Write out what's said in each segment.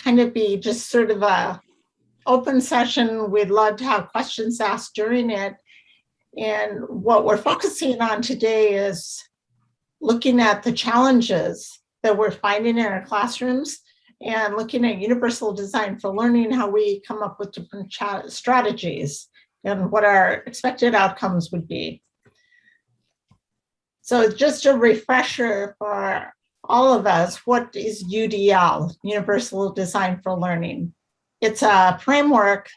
kind of be just sort of a open session. We'd love to have questions asked during it. And what we're focusing on today is looking at the challenges that we're finding in our classrooms and looking at universal design for learning, how we come up with different strategies and what our expected outcomes would be. So just a refresher for all of us, what is UDL, Universal Design for Learning? It's a framework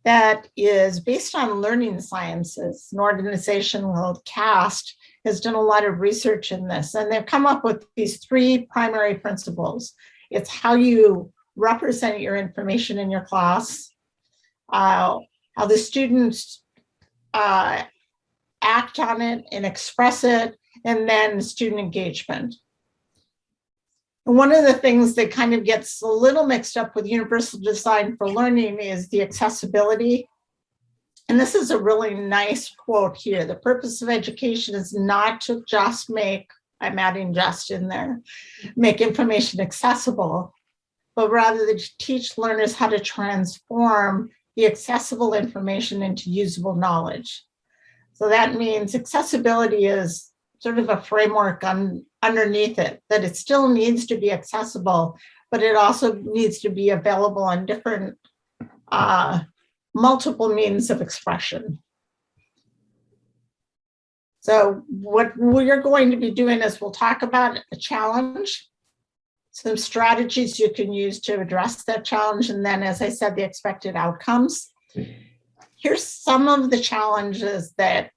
that is based on learning sciences. An organization called CAST has done a lot of research in this, and they've come up with these three primary principles. It's how you represent your information in your class, how the students act on it and express it, and then student engagement. And one of the things that kind of gets a little mixed up with universal design for learning is the accessibility. And this is a really nice quote here. The purpose of education is not to just make, I'm adding just in there, make information accessible, but rather to teach learners how to transform the accessible information into usable knowledge. So that means accessibility is sort of a framework underneath it, that it still needs to be accessible, but it also needs to be available on different multiple means of expression. So what we're going to be doing is we'll talk about a challenge, some strategies you can use to address that challenge, and then, as I said, the expected outcomes. Here's some of the challenges that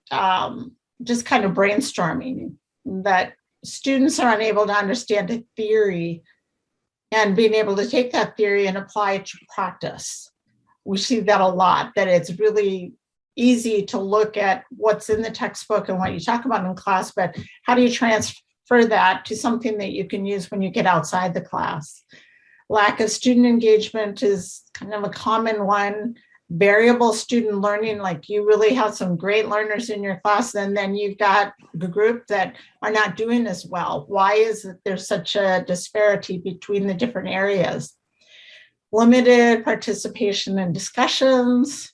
just kind of brainstorming, that students are unable to understand a theory and being able to take that theory and apply it to practice. We see that a lot, that it's really easy to look at what's in the textbook and what you talk about in class, but how do you transfer that to something that you can use when you get outside the class? Lack of student engagement is kind of a common one. Variable student learning, like you really have some great learners in your class, and then you've got the group that are not doing as well. Why is it there's such a disparity between the different areas? Limited participation in discussions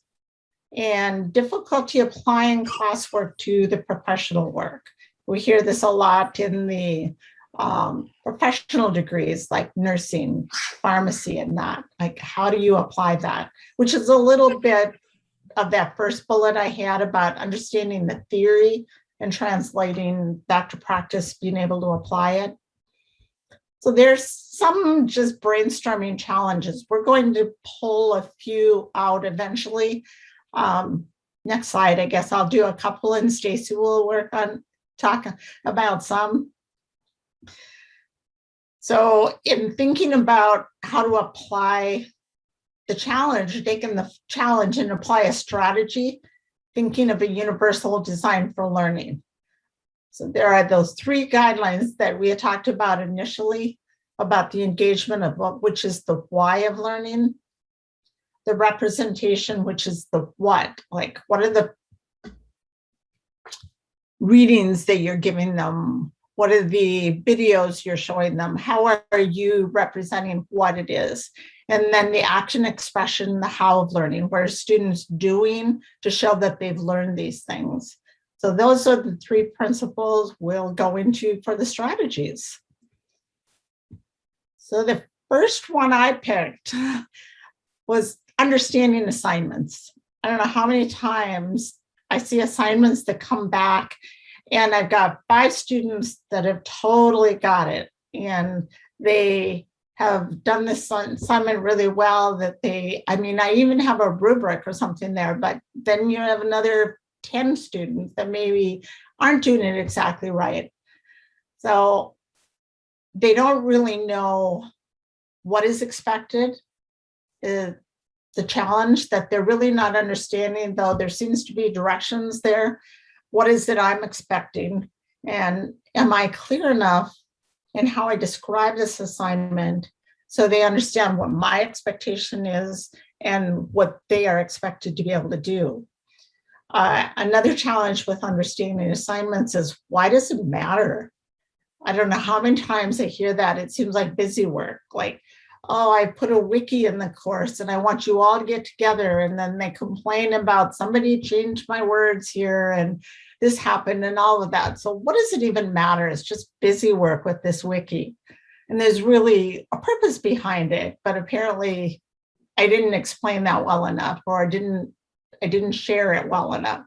and difficulty applying classwork to the professional work. We hear this a lot in the professional degrees like nursing, pharmacy, and that. Like, how do you apply that? Which is a little bit of that first bullet I had about understanding the theory and translating that to practice, being able to apply it. So there's some just brainstorming challenges. We're going to pull a few out eventually. Next slide, I guess I'll do a couple, and Stacy will talk about some. So in thinking about how to apply the challenge, taking the challenge and apply a strategy, thinking of a universal design for learning. So there are those three guidelines that we had talked about initially about the engagement of which is the why of learning, the representation, which is the what, like what are the readings that you're giving them? What are the videos you're showing them? How are you representing what it is? And then the action expression, the how of learning, what are students doing to show that they've learned these things? So those are the three principles we'll go into for the strategies. So the first one I picked was understanding assignments. I don't know how many times I see assignments that come back, and I've got 5 students that have totally got it, and they have done this assignment really well. That I even have a rubric or something there, but then you have another 10 students that maybe aren't doing it exactly right. So they don't really know what is expected, the challenge that they're really not understanding, though there seems to be directions there. What is it I'm expecting? And am I clear enough in how I describe this assignment so they understand what my expectation is and what they are expected to be able to do? Another challenge with understanding assignments is, why does it matter? I don't know how many times I hear that. It seems like busy work. Like, oh, I put a wiki in the course and I want you all to get together. And then they complain about somebody changed my words here and this happened and all of that. So what does it even matter? It's just busy work with this wiki. And there's really a purpose behind it, but apparently I didn't explain that well enough, or I didn't share it well enough.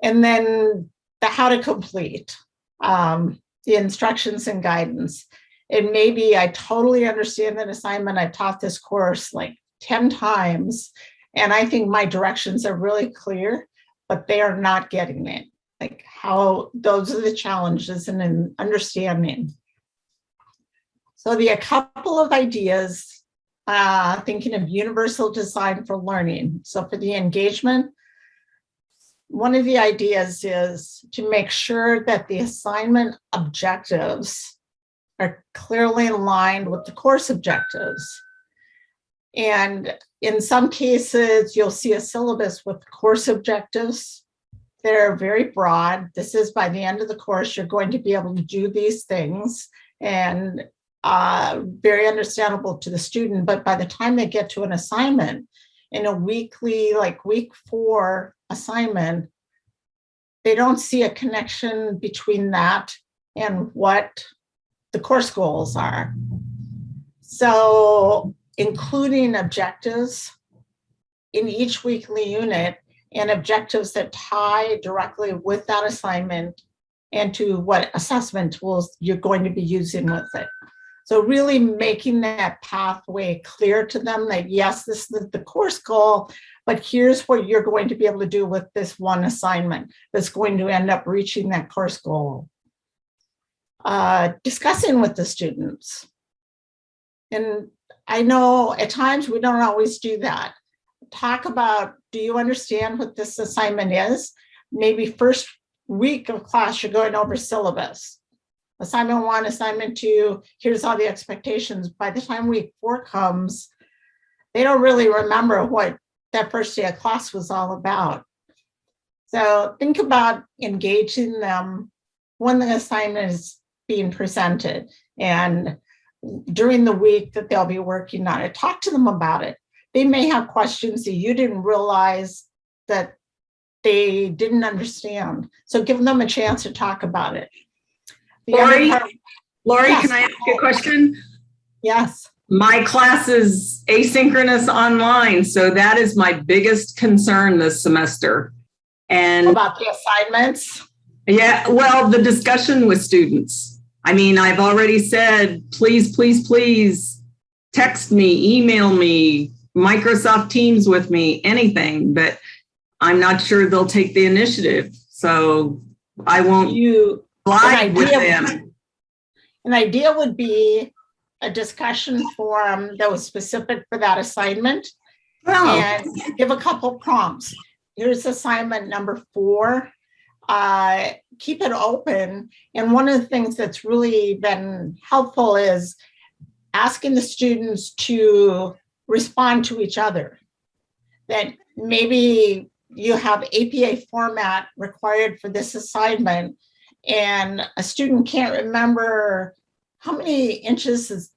And then the how to complete, the instructions and guidance. And maybe I totally understand that assignment. I've taught this course like 10 times, and I think my directions are really clear, but they are not getting it. Like how those are the challenges and in understanding. So a couple of ideas, thinking of universal design for learning. So for the engagement, one of the ideas is to make sure that the assignment objectives are clearly aligned with the course objectives. And in some cases, you'll see a syllabus with course objectives. They're very broad. This is by the end of the course, you're going to be able to do these things, and very understandable to the student. But by the time they get to an assignment in a weekly, like week 4 assignment, they don't see a connection between that and what the course goals are. So including objectives in each weekly unit and objectives that tie directly with that assignment and to what assessment tools you're going to be using with it. So really making that pathway clear to them that yes, this is the course goal, but here's what you're going to be able to do with this one assignment that's going to end up reaching that course goal. Discussing with the students. And I know at times we don't always do that. Talk about, do you understand what this assignment is? Maybe first week of class, you're going over syllabus. Assignment 1, assignment 2, here's all the expectations. By the time week 4 comes, they don't really remember what that first day of class was all about. So think about engaging them when the assignment is being presented and during the week that they'll be working on it. Talk to them about it. They may have questions that you didn't realize that they didn't understand. So give them a chance to talk about it. Lori, yes. Can I ask you a question? Yes. My class is asynchronous online, so that is my biggest concern this semester. And about the assignments? Yeah, well, the discussion with students. I mean, I've already said, please, please, please text me, email me, Microsoft Teams with me, anything, but I'm not sure they'll take the initiative. So I won't lie with them. An idea would be a discussion forum that was specific for that assignment, and give a couple prompts. Here's assignment number 4. Keep it open. And one of the things that's really been helpful is asking the students to respond to each other. That maybe you have APA format required for this assignment, and a student can't remember how many inches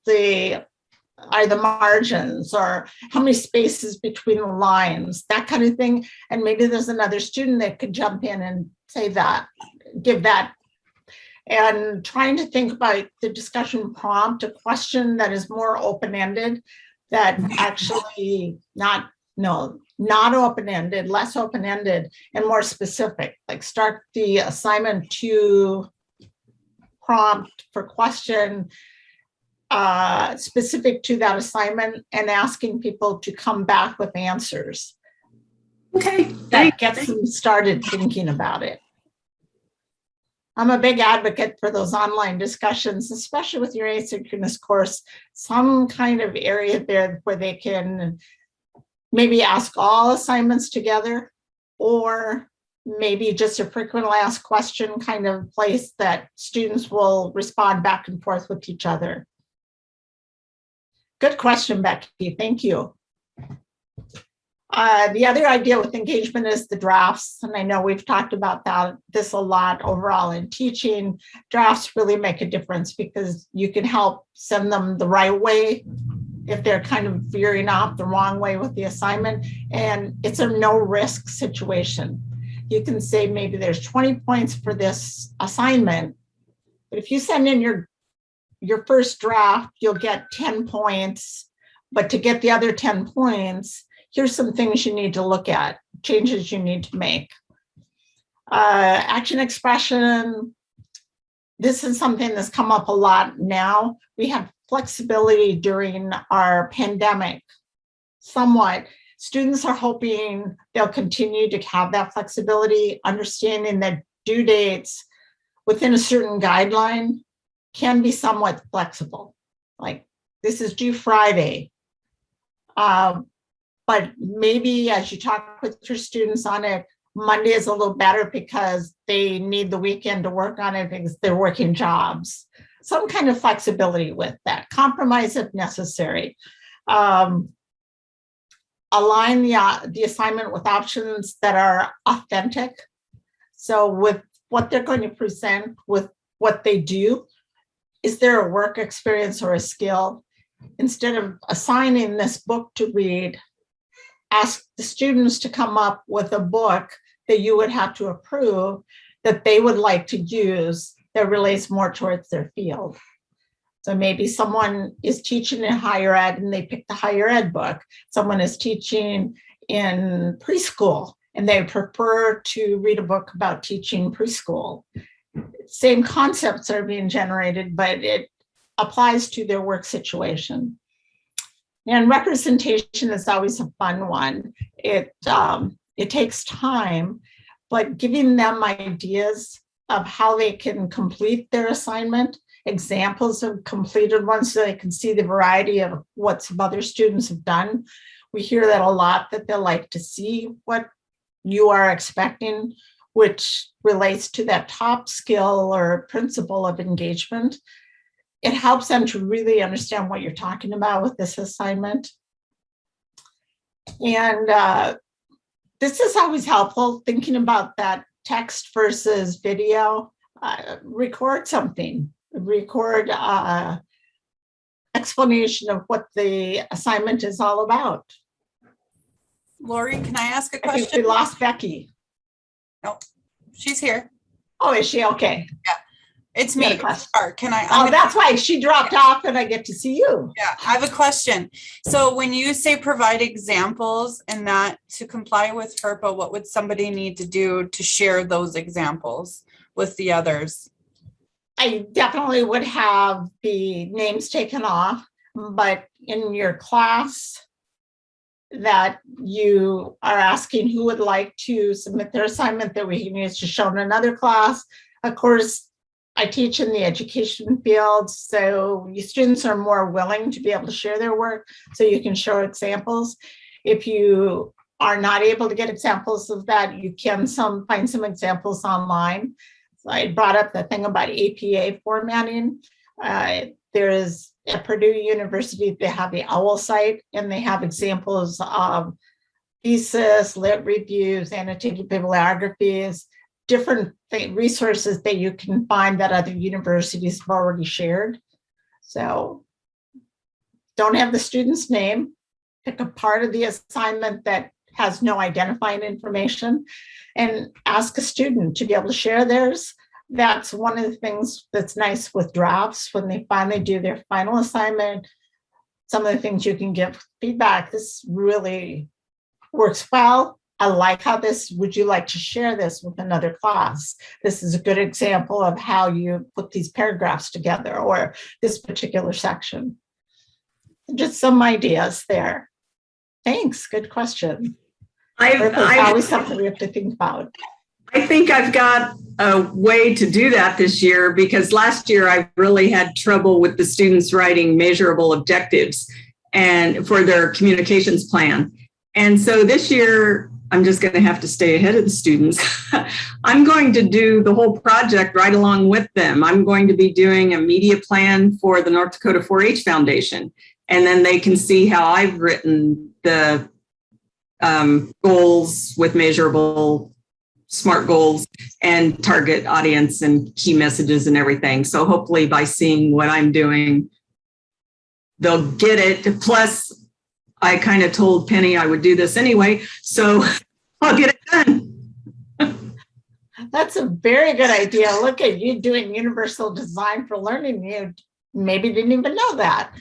are the margins, or how many spaces between the lines, that kind of thing. And maybe there's another student that could jump in and say that, give that. And trying to think about the discussion prompt, a question that is more open-ended, that actually not open-ended, less open-ended, and more specific. Like start the assignment 2 prompt for question specific to that assignment, and asking people to come back with answers. Okay. That gets them started thinking about it. I'm a big advocate for those online discussions, especially with your asynchronous course, some kind of area there where they can maybe ask all assignments together, or maybe just a frequently asked question kind of place that students will respond back and forth with each other. Good question, Becky. Thank you. The other idea with engagement is the drafts. And I know we've talked about this a lot overall in teaching. Drafts really make a difference because you can help send them the right way if they're kind of veering off the wrong way with the assignment, and it's a no risk situation. You can say maybe there's 20 points for this assignment, but if you send in your first draft, you'll get 10 points, but to get the other 10 points, here's some things you need to look at, changes you need to make. Action expression, this is something that's come up a lot now. We have flexibility during our pandemic, somewhat. Students are hoping they'll continue to have that flexibility, understanding that due dates within a certain guideline can be somewhat flexible. Like, this is due Friday. But maybe as you talk with your students on it, Monday is a little better because they need the weekend to work on it because they're working jobs. Some kind of flexibility with that. Compromise if necessary. Align the assignment with options that are authentic. So with what they're going to present, with what they do, is there a work experience or a skill? Instead of assigning this book to read, ask the students to come up with a book that you would have to approve that they would like to use that relates more towards their field. So maybe someone is teaching in higher ed and they pick the higher ed book. Someone is teaching in preschool and they prefer to read a book about teaching preschool. Same concepts are being generated, but it applies to their work situation. And representation is always a fun one. It takes time, but giving them ideas of how they can complete their assignment, examples of completed ones so they can see the variety of what some other students have done. We hear that a lot, that they'll like to see what you are expecting, which relates to that top skill or principle of engagement. It helps them to really understand what you're talking about with this assignment. And this is always helpful, thinking about that text versus video. Record something, record explanation of what the assignment is all about. Lori, can I ask a I think question? we lost Becky. No, she's here. Oh, is she? Okay. Yeah, it's me. Can I? Oh, that's why she dropped off and I get to see you. Yeah, I have a question. So when you say provide examples and that to comply with FERPA, what would somebody need to do to share those examples with the others? I definitely would have the names taken off, but in your class that you are asking who would like to submit their assignment that we can use to show in another class. Of course, I teach in the education field, so your students are more willing to be able to share their work, so you can show examples. If you are not able to get examples of that, you can find some examples online. So I brought up the thing about APA formatting. There is at Purdue University, they have the OWL site, and they have examples of thesis, lit reviews, annotated bibliographies, different resources that you can find that other universities have already shared. So don't have the student's name, pick a part of the assignment that has no identifying information, and ask a student to be able to share theirs. That's one of the things that's nice with drafts when they finally do their final assignment. Some of the things you can give feedback, this really works well. I like how this, would you like to share this with another class? This is a good example of how you put these paragraphs together or this particular section. Just some ideas there. Thanks, good question. It's always something we have to think about. I think I've got a way to do that this year, because last year I really had trouble with the students writing measurable objectives and for their communications plan. And so this year, I'm just going to have to stay ahead of the students. I'm going to do the whole project right along with them. I'm going to be doing a media plan for the North Dakota 4-H Foundation. And then they can see how I've written the goals with measurable SMART goals and target audience and key messages and everything. So hopefully by seeing what I'm doing, they'll get it. Plus, I kind of told Penny I would do this anyway, so I'll get it done. That's a very good idea. Look at you doing universal design for learning. You maybe didn't even know that.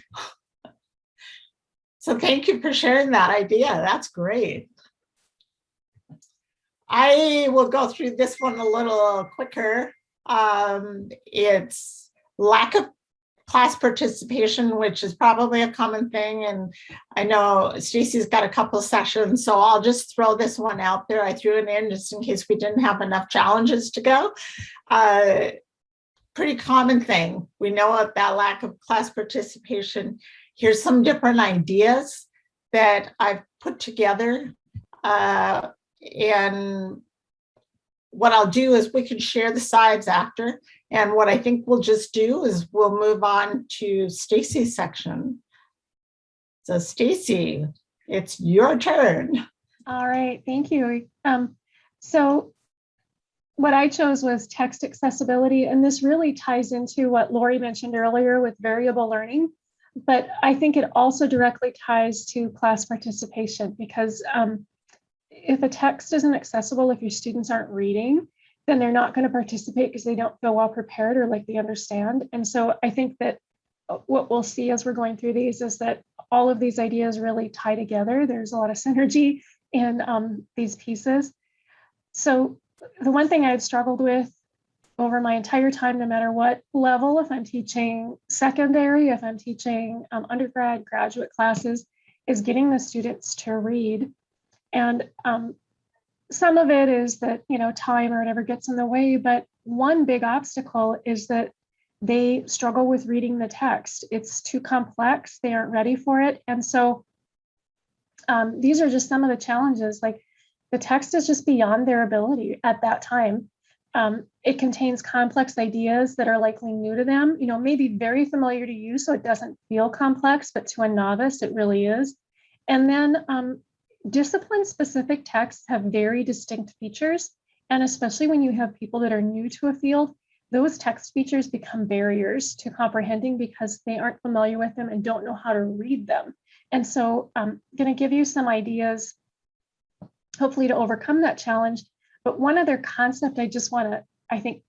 So thank you for sharing that idea. That's great. I will go through this one a little quicker. It's lack of class participation, which is probably a common thing. And I know Stacy's got a couple of sessions, so I'll just throw this one out there. I threw it in just in case we didn't have enough challenges to go. Pretty common thing. We know of that lack of class participation. Here's some different ideas that I've put together. And what I'll do is we can share the sides after. And what I think we'll just do is we'll move on to Stacy's section. So Stacy, it's your turn. All right, thank you. So what I chose was text accessibility, and this really ties into what Lori mentioned earlier with variable learning, but I think it also directly ties to class participation because if a text isn't accessible, if your students aren't reading, then they're not going to participate because they don't feel well prepared or like they understand. And so I think that what we'll see as we're going through these is that all of these ideas really tie together. There's a lot of synergy in these pieces. So the one thing I've struggled with over my entire time, no matter what level, if I'm teaching secondary, if I'm teaching undergrad, graduate classes, is getting the students to read. And some of it is that, time or whatever gets in the way, but one big obstacle is that they struggle with reading the text. It's too complex, they aren't ready for it. And so these are just some of the challenges, like the text is just beyond their ability at that time. It contains complex ideas that are likely new to them, maybe very familiar to you, so it doesn't feel complex, but to a novice, it really is. And then discipline-specific texts have very distinct features, and especially when you have people that are new to a field, those text features become barriers to comprehending because they aren't familiar with them and don't know how to read them. And so I'm going to give you some ideas, hopefully to overcome that challenge. But one other concept I just want to, I think,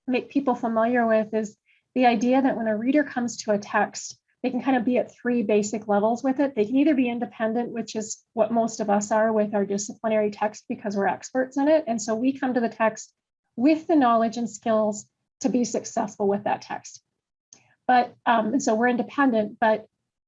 make people familiar with is the idea that when a reader comes to a text, they can kind of be at three basic levels with it. They can either be independent, which is what most of us are with our disciplinary text because we're experts in it. And so we come to the text with the knowledge and skills to be successful with that text. But and so we're independent,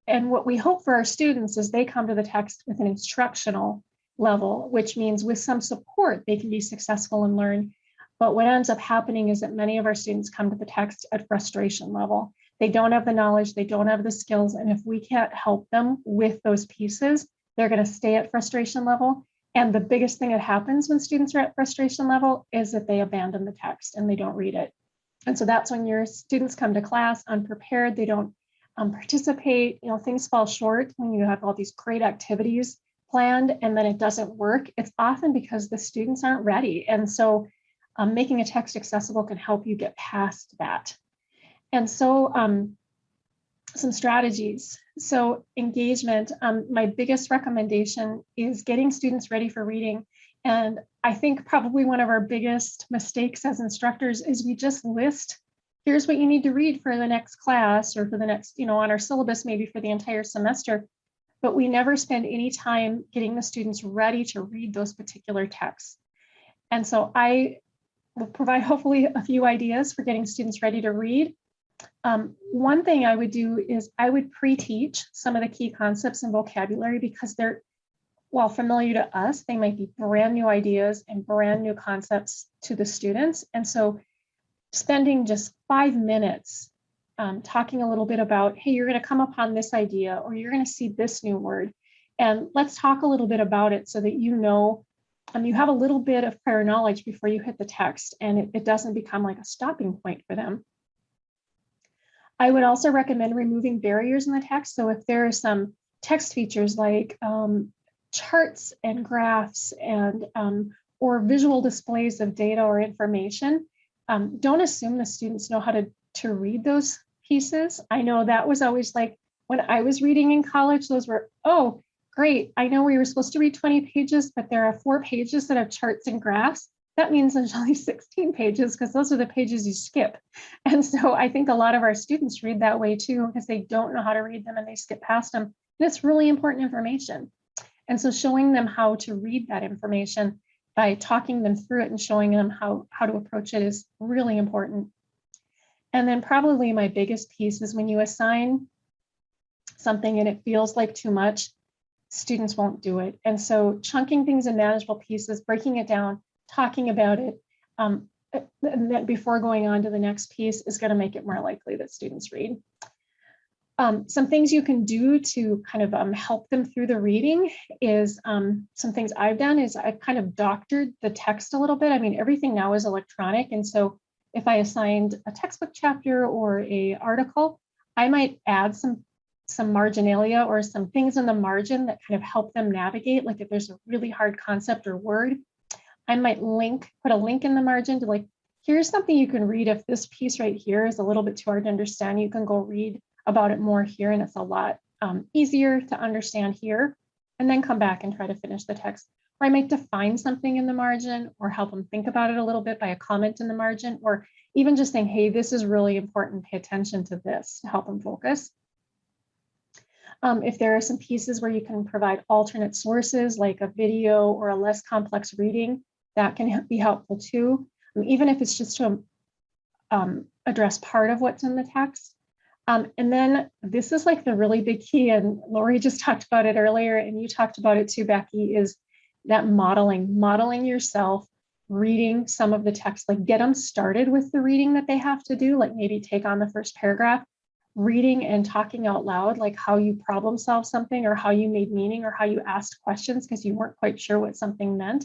and what we hope for our students is they come to the text with an instructional level, which means with some support, they can be successful and learn. But what ends up happening is that many of our students come to the text at frustration level. They don't have the knowledge, they don't have the skills, and if we can't help them with those pieces, they're going to stay at frustration level. And the biggest thing that happens when students are at frustration level is that they abandon the text and they don't read it. And so that's when your students come to class unprepared, they don't participate, things fall short when you have all these great activities planned and then it doesn't work. It's often because the students aren't ready. And so making a text accessible can help you get past that. And so some strategies. So engagement, my biggest recommendation is getting students ready for reading. And I think probably one of our biggest mistakes as instructors is we just list, here's what you need to read for the next class or for the next, on our syllabus, maybe for the entire semester, but we never spend any time getting the students ready to read those particular texts. And so I will provide hopefully a few ideas for getting students ready to read. One thing I would do is I would pre-teach some of the key concepts and vocabulary because they're, while familiar to us, they might be brand new ideas and brand new concepts to the students. And so spending just 5 minutes talking a little bit about, hey, you're going to come upon this idea or you're going to see this new word. And let's talk a little bit about it so that you have a little bit of prior knowledge before you hit the text and it doesn't become like a stopping point for them. I would also recommend removing barriers in the text. So if there are some text features like charts and graphs and or visual displays of data or information, don't assume the students know how to read those pieces. I know that was always like When I was reading in college, those were, oh, great. I know we were supposed to read 20 pages, but there are 4 pages that have charts and graphs. That means there's only 16 pages because those are the pages you skip. And so I think a lot of our students read that way too, because they don't know how to read them and they skip past them. And it's really important information. And so showing them how to read that information by talking them through it and showing them how to approach it is really important. And then probably my biggest piece is when you assign something and it feels like too much, students won't do it. And so chunking things in manageable pieces, breaking it down, talking about it, and then before going on to the next piece is going to make it more likely that students read. Some things you can do to kind of help them through the reading is some things I've done is I've kind of doctored the text a little bit. I mean, everything now is electronic. And so if I assigned a textbook chapter or a article, I might add some marginalia or some things in the margin that kind of help them navigate. Like if there's a really hard concept or word, I might put a link in the margin to like, here's something you can read. If this piece right here is a little bit too hard to understand, you can go read about it more here. And it's a lot easier to understand here, and then come back and try to finish the text. Or I might define something in the margin or help them think about it a little bit by a comment in the margin, or even just saying, hey, this is really important, pay attention to this to help them focus. If there are some pieces where you can provide alternate sources like a video or a less complex reading, that can be helpful too. Even if it's just to address part of what's in the text. And then this is like the really big key, and Lori just talked about it earlier, and you talked about it too, Becky, is that modeling yourself, reading some of the text, like get them started with the reading that they have to do, like maybe take on the first paragraph, reading and talking out loud, like how you problem solve something or how you made meaning or how you asked questions because you weren't quite sure what something meant.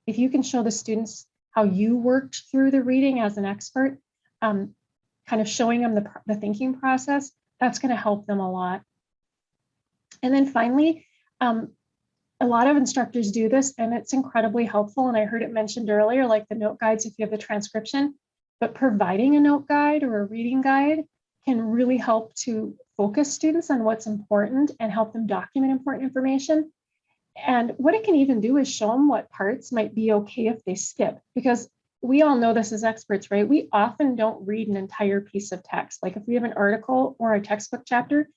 If you can show the students how you worked through the reading as an expert, kind of showing them the thinking process, that's going to help them a lot. And then finally, a lot of instructors do this and it's incredibly helpful. And I heard it mentioned earlier, like the note guides, if you have the transcription, but providing a note guide or a reading guide can really help to focus students on what's important and help them document important information. And what it can even do is show them what parts might be okay if they skip, because we all know this as experts, right? We often don't read an entire piece of text. Like if we have an article or a textbook chapter,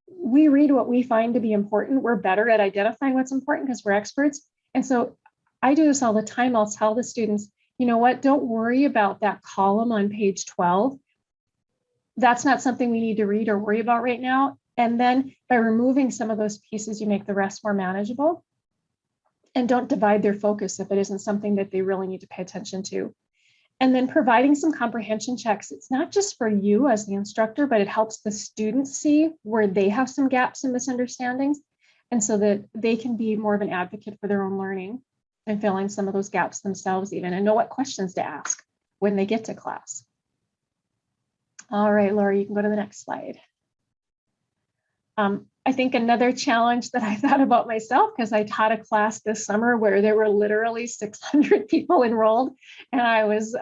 we read what we find to be important. We're better at identifying what's important because we're experts. And so I do this all the time. I'll tell the students, you know what, don't worry about that column on page 12. That's not something we need to read or worry about right now. And then by removing some of those pieces, you make the rest more manageable. And don't divide their focus if it isn't something that they really need to pay attention to. And then providing some comprehension checks. It's not just for you as the instructor, but it helps the students see where they have some gaps and misunderstandings. And so that they can be more of an advocate for their own learning and fill in some of those gaps themselves even, and know what questions to ask when they get to class. All right, Laura, you can go to the next slide. I think another challenge that I thought about myself, because I taught a class this summer where there were literally 600 people enrolled, and I was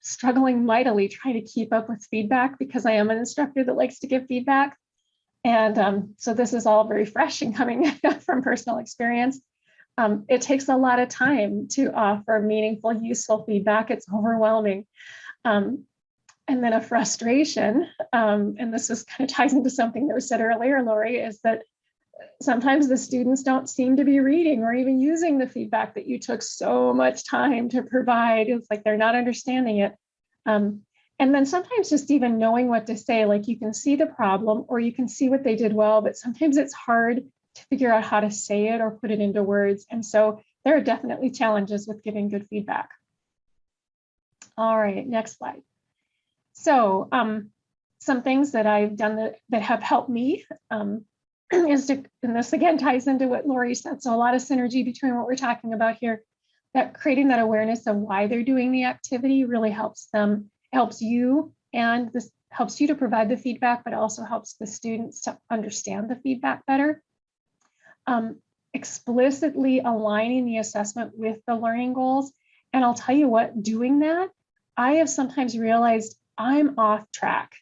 struggling mightily trying to keep up with feedback because I am an instructor that likes to give feedback. And so this is all very fresh and coming from personal experience. It takes a lot of time to offer meaningful, useful feedback. It's overwhelming. And then a frustration, and this is kind of ties into something that was said earlier, Lori, is that sometimes the students don't seem to be reading or even using the feedback that you took so much time to provide. It's like they're not understanding it. And then sometimes just even knowing what to say, like you can see the problem or you can see what they did well, but sometimes it's hard to figure out how to say it or put it into words. And so there are definitely challenges with giving good feedback. All right, next slide. So some things that I've done that have helped me is to, and this again ties into what Lori said, so a lot of synergy between what we're talking about here, that creating that awareness of why they're doing the activity really helps them, helps you, and this helps you to provide the feedback, but also helps the students to understand the feedback better. Explicitly aligning the assessment with the learning goals. And I'll tell you what, doing that, I have sometimes realized I'm off track.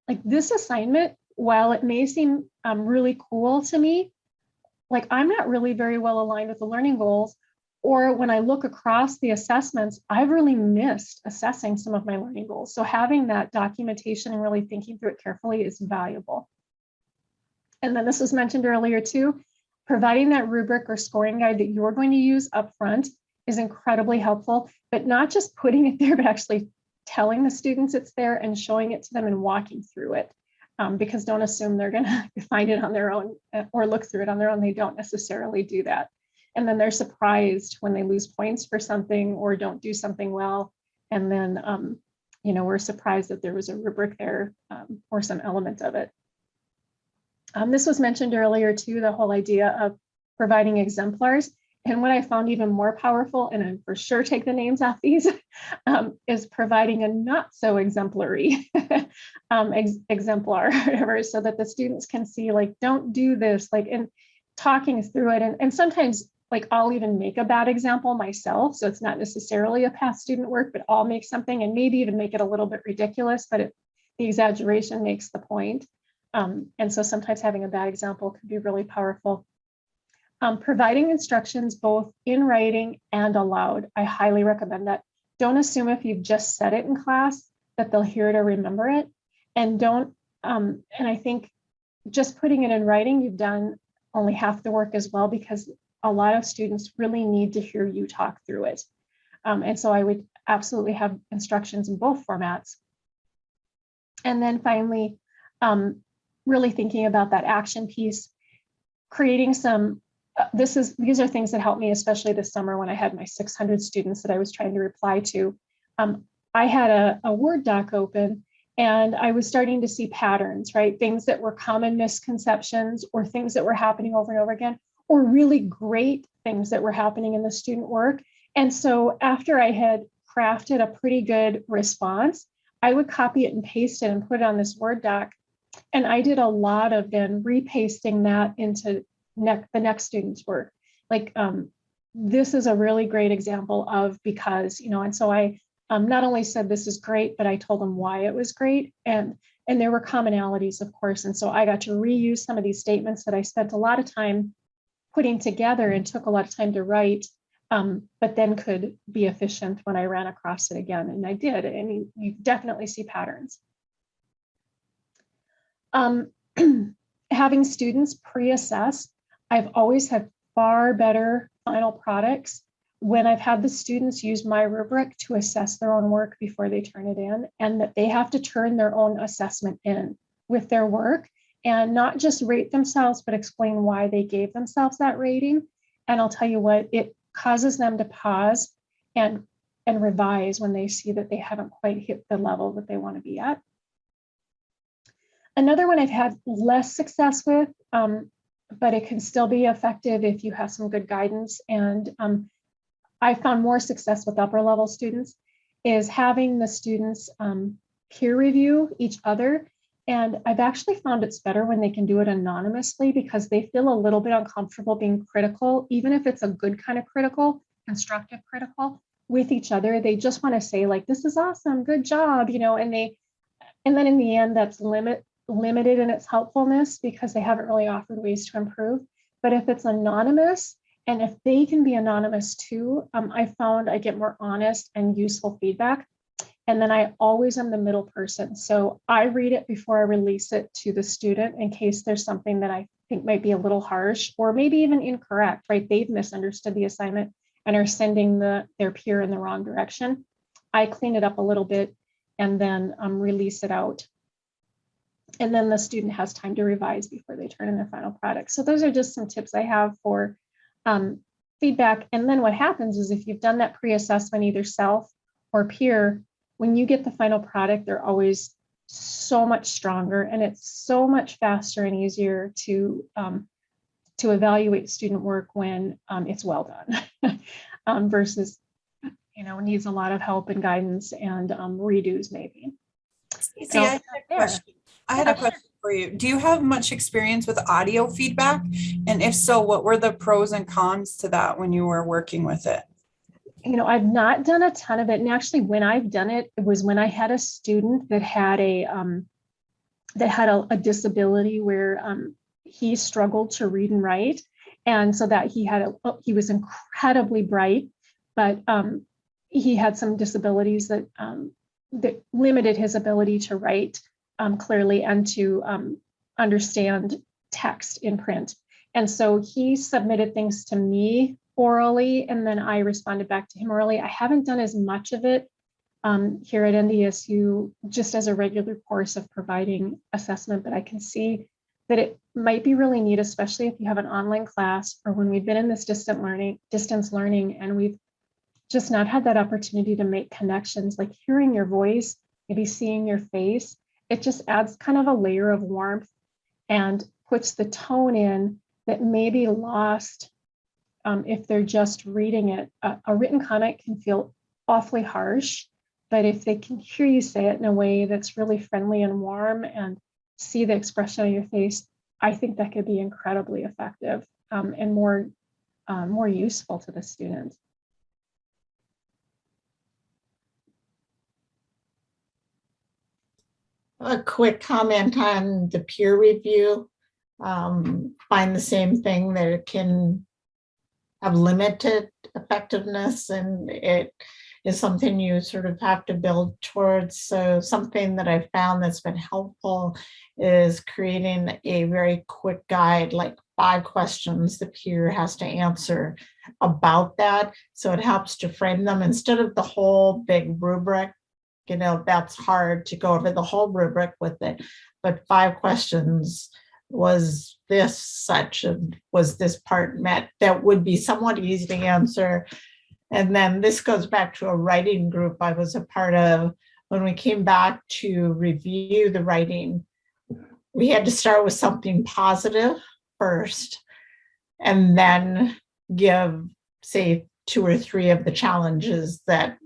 Like this assignment, while it may seem really cool to me. Like, I'm not really very well aligned with the learning goals, or when I look across the assessments, I've really missed assessing some of my learning goals. So having that documentation and really thinking through it carefully is valuable. And then this was mentioned earlier too, providing that rubric or scoring guide that you're going to use up front is incredibly helpful, but not just putting it there, but actually telling the students it's there and showing it to them and walking through it. Because don't assume they're going to find it on their own or look through it on their own. They don't necessarily do that. And then they're surprised when they lose points for something or don't do something well. And then, we're surprised that there was a rubric there or some element of it. This was mentioned earlier too, the whole idea of providing exemplars. And what I found even more powerful, and I for sure take the names off these, is providing a not so exemplary exemplar, or whatever, so that the students can see, like, don't do this, like, and talking through it. And sometimes, like, I'll even make a bad example myself. So it's not necessarily a past student work, but I'll make something and maybe even make it a little bit ridiculous, but the exaggeration makes the point. And so sometimes having a bad example can be really powerful. Providing instructions both in writing and aloud. I highly recommend that. Don't assume if you've just said it in class that they'll hear it or remember it. And don't, and I think just putting it in writing, you've done only half the work as well, because a lot of students really need to hear you talk through it. And so I would absolutely have instructions in both formats. And then finally, really thinking about that action piece, creating some, these are things that helped me, especially this summer when I had my 600 students that I was trying to reply to. I had a Word doc open and I was starting to see patterns, right? Things that were common misconceptions or things that were happening over and over again, or really great things that were happening in the student work. And so after I had crafted a pretty good response, I would copy it and paste it and put it on this Word doc. And I did a lot of then repasting that into the next student's work. Like, this is a really great example of because, and so I not only said this is great, but I told them why it was great. And there were commonalities, of course. And so I got to reuse some of these statements that I spent a lot of time putting together and took a lot of time to write, but then could be efficient when I ran across it again. And I did, and you definitely see patterns. Having students pre-assess, I've always had far better final products when I've had the students use my rubric to assess their own work before they turn it in, and that they have to turn their own assessment in with their work and not just rate themselves, but explain why they gave themselves that rating. And I'll tell you what, it causes them to pause and revise when they see that they haven't quite hit the level that they want to be at. Another one I've had less success with, but it can still be effective if you have some good guidance. And I found more success with upper level students is having the students peer review each other. And I've actually found it's better when they can do it anonymously because they feel a little bit uncomfortable being critical, even if it's a good kind of critical, constructive critical with each other. They just want to say, like, this is awesome, good job, and then in the end, that's limited in its helpfulness because they haven't really offered ways to improve. But if it's anonymous, and if they can be anonymous too, I found I get more honest and useful feedback. And then I always am the middle person. So I read it before I release it to the student in case there's something that I think might be a little harsh or maybe even incorrect, right? They've misunderstood the assignment and are sending their peer in the wrong direction. I clean it up a little bit and then release it out. And then the student has time to revise before they turn in their final product. So those are just some tips I have for feedback. And then what happens is if you've done that pre-assessment, either self or peer, when you get the final product, they're always so much stronger and it's so much faster and easier to evaluate student work when it's well done versus, needs a lot of help and guidance and redos maybe. Stacey, I had a question for you. Do you have much experience with audio feedback? And if so, what were the pros and cons to that when you were working with it? I've not done a ton of it. And actually, when I've done it, it was when I had a student that had a disability where he struggled to read and write. And so that he was incredibly bright, but he had some disabilities that limited his ability to write clearly and to understand text in print. And so he submitted things to me orally, and then I responded back to him orally. I haven't done as much of it here at NDSU just as a regular course of providing assessment, but I can see that it might be really neat, especially if you have an online class or when we've been in this distance learning, and we've just not had that opportunity to make connections, like hearing your voice, maybe seeing your face. It just adds kind of a layer of warmth and puts the tone in that may be lost if they're just reading it. A written comment can feel awfully harsh, but if they can hear you say it in a way that's really friendly and warm and see the expression on your face, I think that could be incredibly effective and more useful to the students. A quick comment on the peer review. Find the same thing, that it can have limited effectiveness, and it is something you sort of have to build towards. So something that I found that's been helpful is creating a very quick guide, like 5 questions the peer has to answer about that. So it helps to frame them instead of the whole big rubric. You know, that's hard to go over the whole rubric with it, but 5 questions. Was this such, and was this part met? That would be somewhat easy to answer. And then this goes back to a writing group I was a part of. When we came back to review the writing, we had to start with something positive first, and then give, say, 2 or 3 of the challenges that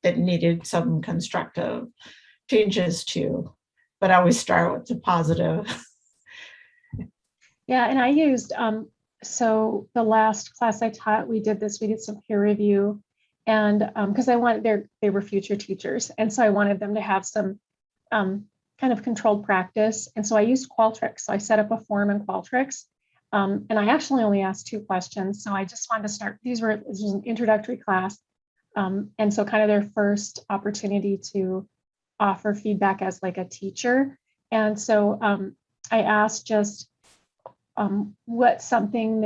needed some constructive changes to. But I always start with the positive. Yeah, and I used, so the last class I taught, we did some peer review, and because they were future teachers, and so I wanted them to have some kind of controlled practice, and so I used Qualtrics. So I set up a form in Qualtrics, and I actually only asked 2 questions. So I just wanted to start, this was an introductory class, and so kind of their first opportunity to offer feedback as like a teacher. And so I asked just, what's something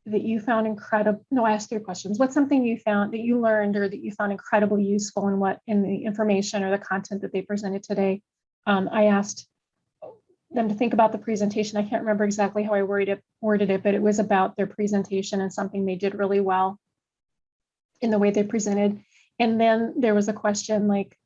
that you found incredible? No, I asked 3 questions. What's something you found that you learned or that you found incredibly useful in the information or the content that they presented today? I asked them to think about the presentation. I can't remember exactly how I worded it, but it was about their presentation and something they did really well in the way they presented. And then there was a question like,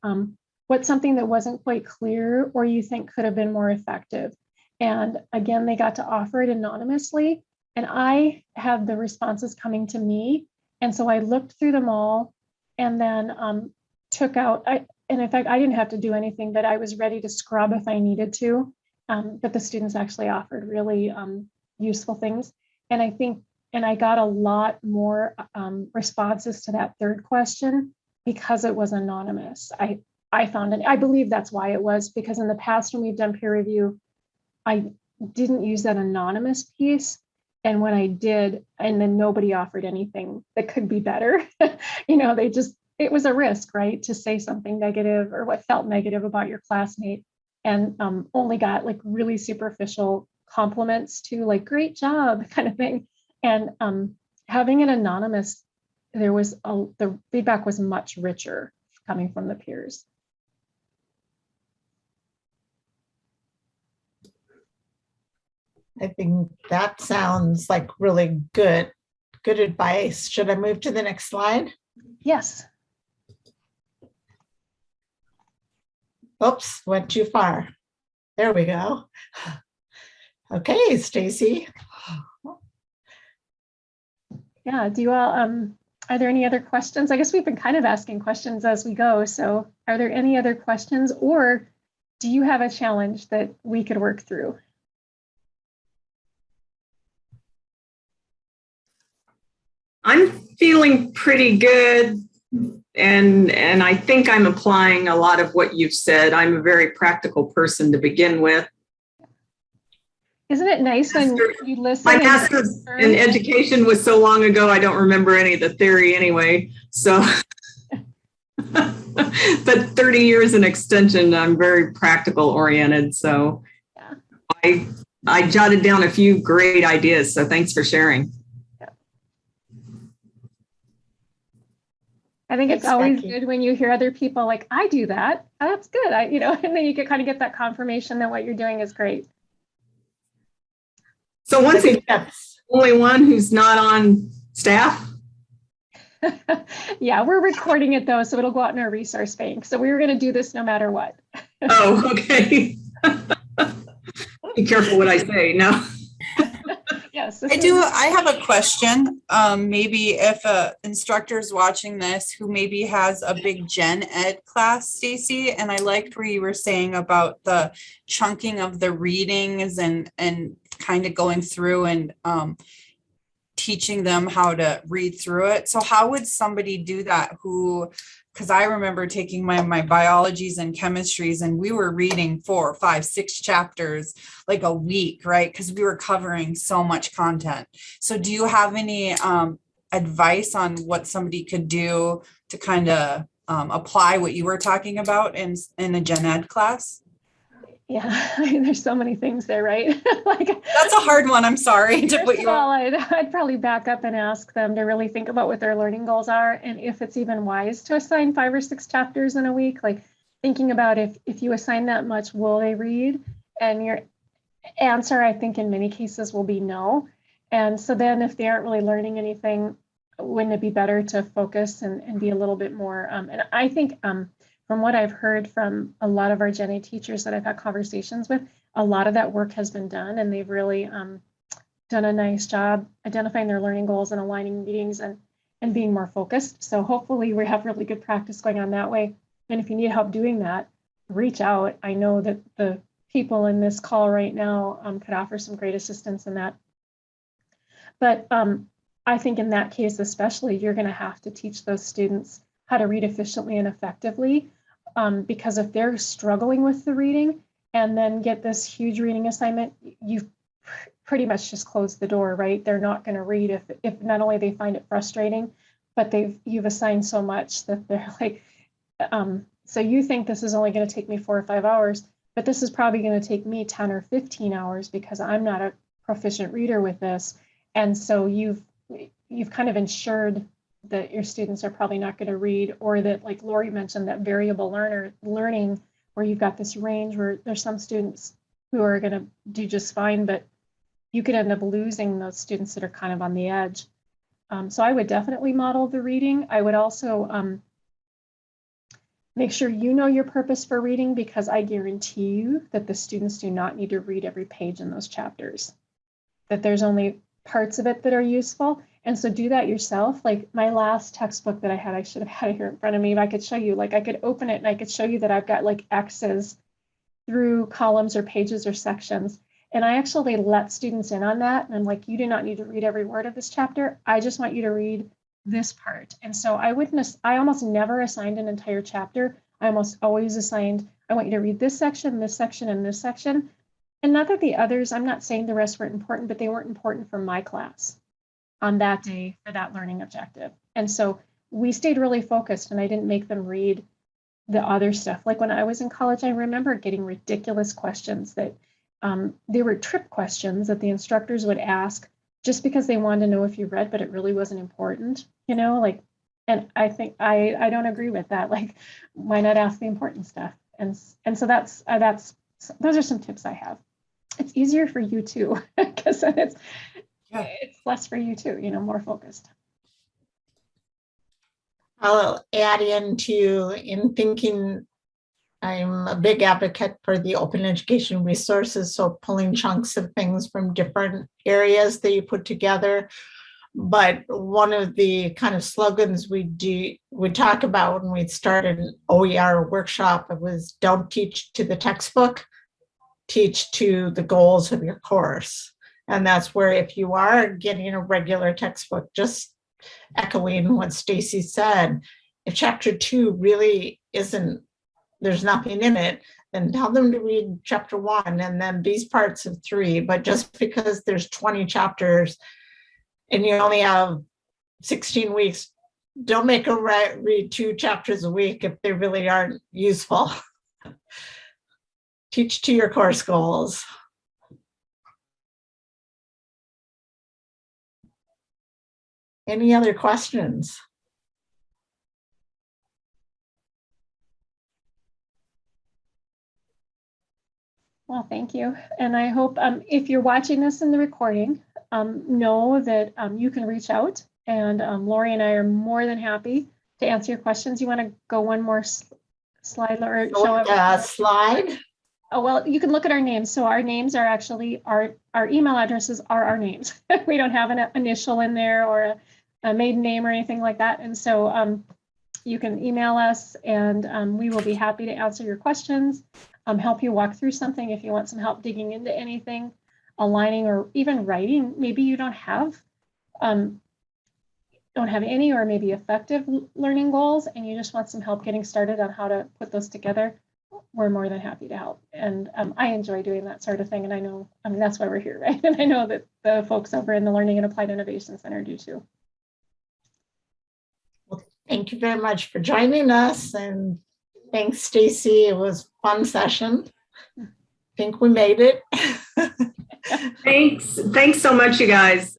what's something that wasn't quite clear or you think could have been more effective? And again, they got to offer it anonymously, and I had the responses coming to me. And so I looked through them all and then took out, and in fact, I didn't have to do anything, but I was ready to scrub if I needed to. But the students actually offered really useful things. And I got a lot more responses to that 3rd question because it was anonymous. I found it, I believe that's why it was, because in the past when we've done peer review, I didn't use that anonymous piece. And when I did, and then nobody offered anything that could be better, you know, it was a risk, right? To say something negative or what felt negative about your classmate, and only got like really superficial compliments to like, great job kind of thing. And having it anonymous, the feedback was much richer coming from the peers. I think that sounds like really good advice. Should I move to the next slide? Yes. Oops, went too far. There we go. Okay, Stacy. Yeah, do you all, are there any other questions? I guess we've been kind of asking questions as we go. So are there any other questions, or do you have a challenge that we could work through? I'm feeling pretty good, and I think I'm applying a lot of what you've said. I'm a very practical person to begin with. Isn't it nice when you listen? My and master's learn? in education was so long ago, I don't remember any of the theory anyway. So, but 30 years in extension, I'm very practical oriented. So Yeah. I jotted down a few great ideas. So thanks for sharing. I think it's Thanks, always Becky. good when you hear other people like, I do that. That's good. And then you can kind of get that confirmation that what you're doing is great. So I once think again, that's only one who's not on staff. Yeah, we're recording it though, so it'll go out in our resource bank. So we were going to do this no matter what. Oh, okay. Be careful what I say. No. Yes. I have a question. Maybe if a instructor is watching this who maybe has a big gen ed class, Stacy, and I liked where you were saying about the chunking of the readings and kind of going through and teaching them how to read through it. So how would somebody do that because I remember taking my biologies and chemistries and we were reading 4, 5, 6 chapters like a week, right? Because we were covering so much content. So do you have any advice on what somebody could do to kind of apply what you were talking about in a gen ed class? Yeah, there's so many things there, right? That's a hard one. I'm sorry to put you on. I'd probably back up and ask them to really think about what their learning goals are and if it's even wise to assign 5 or 6 chapters in a week. Like thinking about if you assign that much, will they read? And your answer, I think in many cases will be no. And so then if they aren't really learning anything, wouldn't it be better to focus and be a little bit more? And I think from what I've heard from a lot of our Gen A teachers that I've had conversations with, a lot of that work has been done and they've really done a nice job identifying their learning goals and aligning meetings and being more focused. So hopefully we have really good practice going on that way. And if you need help doing that, reach out. I know that the people in this call right now could offer some great assistance in that. But I think in that case, especially, you're going to have to teach those students how to read efficiently and effectively, because if they're struggling with the reading and then get this huge reading assignment, you've pretty much just closed the door, right? They're not going to read if not only they find it frustrating, but you've assigned so much that they're like, so you think this is only going to take me 4 or 5 hours, but this is probably going to take me 10 or 15 hours because I'm not a proficient reader with this. And so you've kind of ensured that your students are probably not going to read, or that, like Lori mentioned, that variable learning where you've got this range where there's some students who are going to do just fine, but you could end up losing those students that are kind of on the edge. So I would definitely model the reading. I would also make sure you know your purpose for reading, because I guarantee you that the students do not need to read every page in those chapters, that there's only parts of it that are useful. And so do that yourself. Like my last textbook that I had, I should have had it here in front of me, but I could show you, like I could open it and I could show you that I've got like X's through columns or pages or sections. And I actually let students in on that. And I'm like, you do not need to read every word of this chapter. I just want you to read this part. And so I almost never assigned an entire chapter. I almost always assigned, I want you to read this section, and this section. And not that the others, I'm not saying the rest weren't important, but they weren't important for my class on that day for that learning objective. And so we stayed really focused, and I didn't make them read the other stuff. Like when I was in college, I remember getting ridiculous questions that they were trip questions that the instructors would ask just because they wanted to know if you read, but it really wasn't important, like, and I think I don't agree with that. Like, why not ask the important stuff? And so that's those are some tips I have. It's easier for you too, because then it's less for you too, more focused. I'll add in thinking, I'm a big advocate for the open education resources, so pulling chunks of things from different areas that you put together. But one of the kind of slogans we talk about when we started an OER workshop, it was don't teach to the textbook, teach to the goals of your course. And that's where if you are getting a regular textbook, just echoing what Stacy said, if chapter 2 really isn't there's nothing in it, then tell them to read chapter 1 and then these parts of 3. But just because there's 20 chapters and you only have 16 weeks, don't make them read 2 chapters a week if they really aren't useful. Teach to your course goals. Any other questions? Well, thank you. And I hope if you're watching this in the recording, know that you can reach out, and Lori and I are more than happy to answer your questions. You want to go one more slide, Laura? Slide. Oh, well, you can look at our names. So our names are actually, our email addresses are our names. We don't have an initial in there or a maiden name or anything like that. And so you can email us, and we will be happy to answer your questions, help you walk through something if you want some help digging into anything, aligning, or even writing. Maybe you don't have any or maybe effective learning goals, and you just want some help getting started on how to put those together. We're more than happy to help. And I enjoy doing that sort of thing. And I know, that's why we're here, right? And I know that the folks over in the Learning and Applied Innovation Center do too. Well, thank you very much for joining us. And thanks, Stacy. It was a fun session. I think we made it. Thanks so much, you guys.